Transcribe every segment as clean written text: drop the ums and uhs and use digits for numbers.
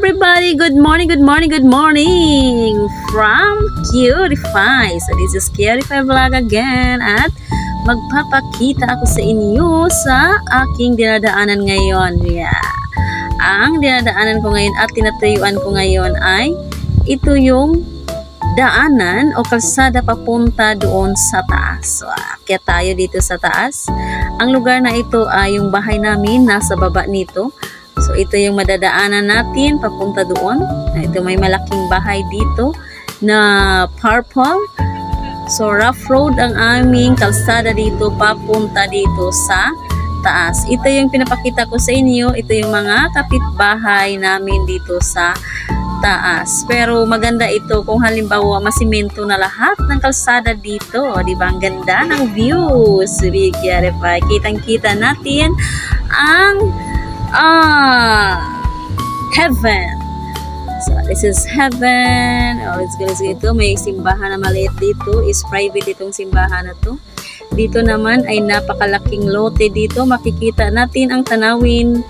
everybody! Good morning, good morning, good morning! From Cutify. So this is Cutify Vlog again at magpapakita ako sa inyo sa aking dinadaanan ngayon. Yeah. Ang dinadaanan ko ngayon at tinatayuan ko ngayon ay ito yung daanan o kalsada papunta doon sa taas. So, kaya tayo dito sa taas. Ang lugar na ito ay yung bahay namin nasa baba nito. So, ito yung madadaanan natin papunta doon. Ito may malaking bahay dito na purple. So, rough road ang aming kalsada dito papunta dito sa taas. Ito yung pinapakita ko sa inyo. Ito yung mga kapitbahay namin dito sa taas. Pero maganda ito kung halimbawa masimento na lahat ng kalsada dito. Diba? Ang ganda ng views. Kitang-kita natin ang heaven. So this is heaven. Let's go. Ito may simbahan na maliit dito. Is private itong simbahan na to. Dito naman ay napakalaking lote dito. Makikita natin ang tanawin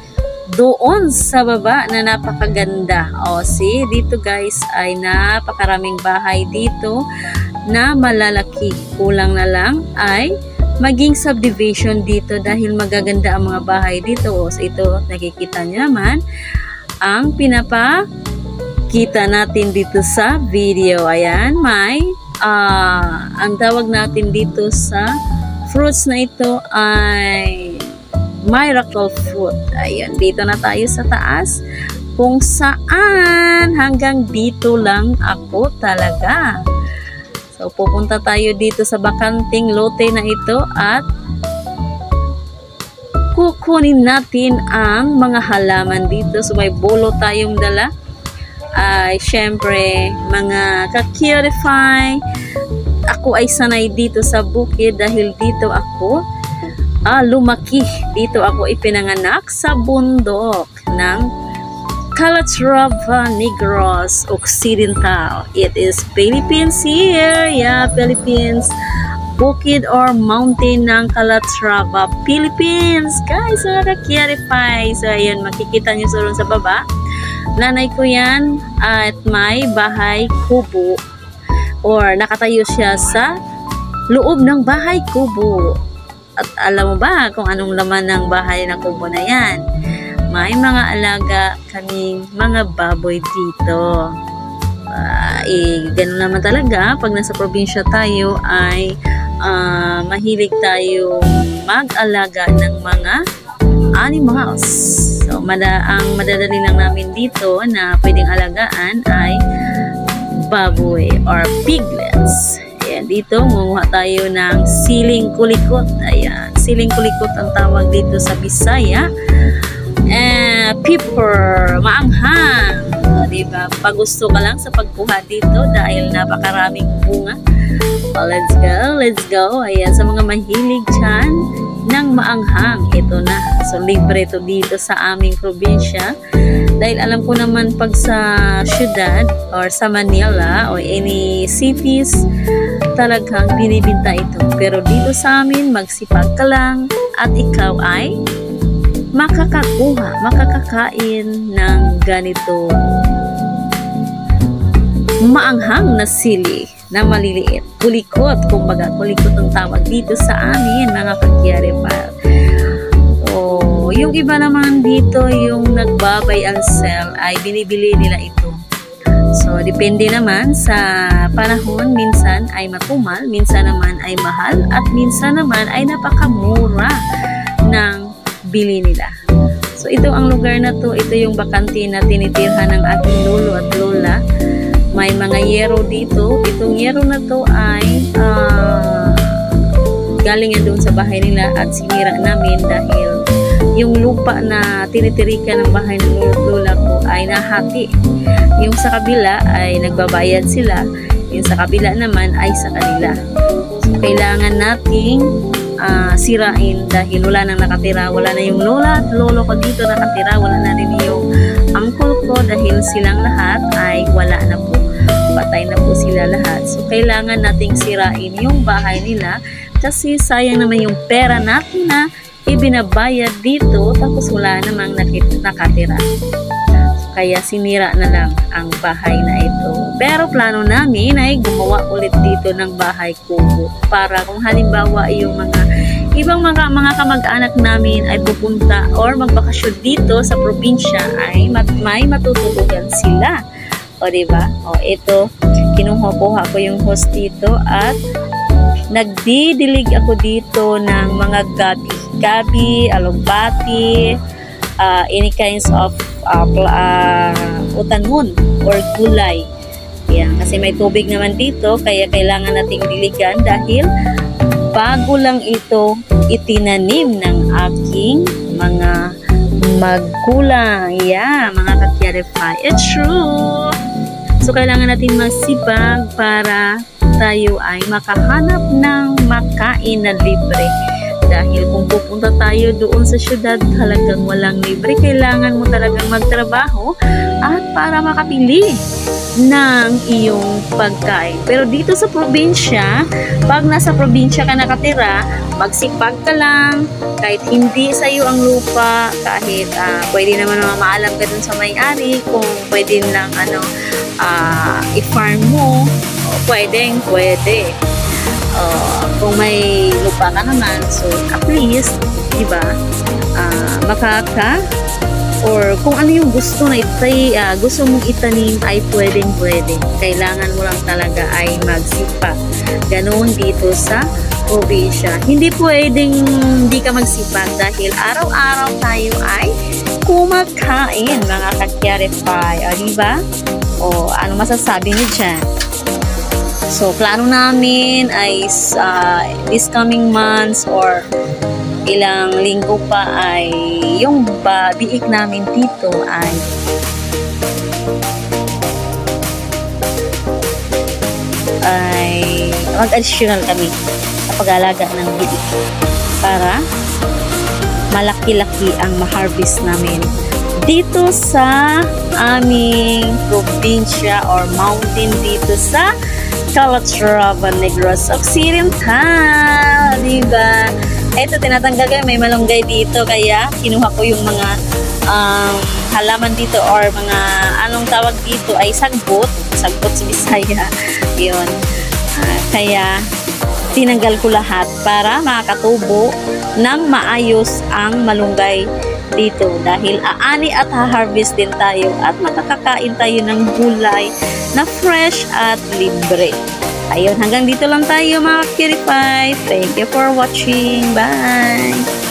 doon sa baba na napakaganda. See, dito guys ay napakaraming bahay dito na malalaki. Kulang na lang ay maging subdivision dito dahil magaganda ang mga bahay dito. So ito, nakikita nyo naman ang pinapakita natin dito sa video. Ayan, may ang tawag natin dito sa fruits na ito ay miracle fruit. Ayan, dito na tayo sa taas kung saan hanggang dito lang ako talaga. So, pupunta tayo dito sa bakanting lote na ito at kukunin natin ang mga halaman dito. So, may bolo tayong dala. Ay, syempre, mga ka-Cutify. Ako ay sanay dito sa bukid dahil dito ako lumaki. Dito ako ipinanganak sa bundok ng Calatrava, Negros Occidental. It is Philippines here. Yeah, Philippines. Bukid or mountain ng Calatrava, Philippines. Guys, mga ka-Cutify. So, ayan, makikita nyo sa baba. Nanay ko yan at may bahay kubo. Or nakatayo siya sa loob ng bahay kubo. At alam mo ba kung anong laman ng bahay na kubo na yan? May mga alaga kaming mga baboy dito. Ganun naman talaga. Pag nasa probinsya tayo ay mahilig tayo mag-alaga ng mga animals. So, ang madadali lang namin dito na pwedeng alagaan ay baboy or piglets. Ayan, dito munguha tayo ng siling kulikot. Ayan, siling kulikot ang tawag dito sa Bisaya. Pepper, maanghang. Diba? Pag gusto ka lang sa pagkuha dito dahil napakaraming bunga. Let's go. Ayan, sa mga mahilig dyan ng maanghang, ito na. So, libre ito dito sa aming probinsya. Dahil alam ko naman pag sa syudad or sa Manila or any cities, talagang binibinta ito. Pero dito sa amin, magsipag ka lang at ikaw ay makakakain ng ganito maanghang na sili na maliliit. Kulikot, kumbaga kulikot ang tawag dito sa amin, mga ka-Cutify. So, yung iba naman dito, yung nagbabay and sell, ay binibili nila ito. So, depende naman sa panahon, minsan ay matumal, minsan naman ay mahal, at minsan naman ay napakamura ng bili nila. So, ito ang lugar na to. Ito yung bakante na tinitirhan ng aking lolo at lola. May mga yero dito. Itong yero na to ay galing yan doon sa bahay nila at sinira namin dahil yung lupa na tinitirikan ng bahay ng lola ko ay nahati. Yung sa kabila ay nagbabayad sila. Yung sa kabila naman ay sa kanila. So, kailangan nating sirain dahil wala nang nakatira. Wala na yung lola at lolo ko dito nakatira. Wala na rin yung uncle ko dahil silang lahat ay wala na po. Patay na po sila lahat. So, kailangan nating sirain yung bahay nila kasi sayang naman yung pera natin na ibinabayad dito tapos wala namang nakatira. Kaya sinira na lang ang bahay na ito. Pero plano namin ay gumawa ulit dito ng bahay kubo para kung halimbawa yung mga ibang mga kamag-anak namin ay pupunta or magbakasyon dito sa probinsya ay may matutulugan sila. O diba? O ito, kinuha ko yung host dito at nagdidilig ako dito ng mga gabi, alugbati, any kinds of utangon or gulay. Yan, kasi may tubig naman dito kaya kailangan nating diligan dahil bago lang ito itinanim ng aking mga magulang. Yeah, mga ka-Kiarify. It's true. So, kailangan natin masipag para tayo ay makahanap ng makain na libre. Dahil kung pupunta tayo doon sa syudad, talagang walang libre. Kailangan mo talagang magtrabaho at para makapili ng iyong pagkain. Pero dito sa probinsya, pag nasa probinsya ka nakatira, magsipag ka lang, kahit hindi sa iyo ang lupa, kahit pwede naman maalam ka dun sa may-ari, kung pwede lang i-farm mo, pwede. Kung may lupa ka naman, so at least, diba, makaka or kung ano yung gusto na gusto mong itanim ay pwede. Kailangan mo lang talaga ay magsipa. Ganoon dito sa probinsya. Hindi pwedeng hindi ka magsipag dahil araw-araw tayo ay kumakain, mga ka-Kiarify. O, diba? O, ano masasabi niyo dyan? So, plano namin ay this coming months or ilang linggo pa ay yung biik namin dito ay mag-additional kami sa pag-alaga ng biik para malaki-laki ang ma-harvest namin dito sa aming probinsya or mountain dito sa Calatrava, Negros Occidental, diba? Ito, tinatanggal ko, may malunggay dito, kaya kinuha ko yung mga halaman dito or mga anong tawag dito ay sagbot sa Bisaya. Yun. Kaya tinanggal ko lahat para makakatubo ng maayos ang malunggay dito dahil aani at ha-harvest din tayo at makakakain tayo ng gulay na fresh at libre. Ayun, hanggang dito lang tayo, mga Kiarify. Thank you for watching. Bye!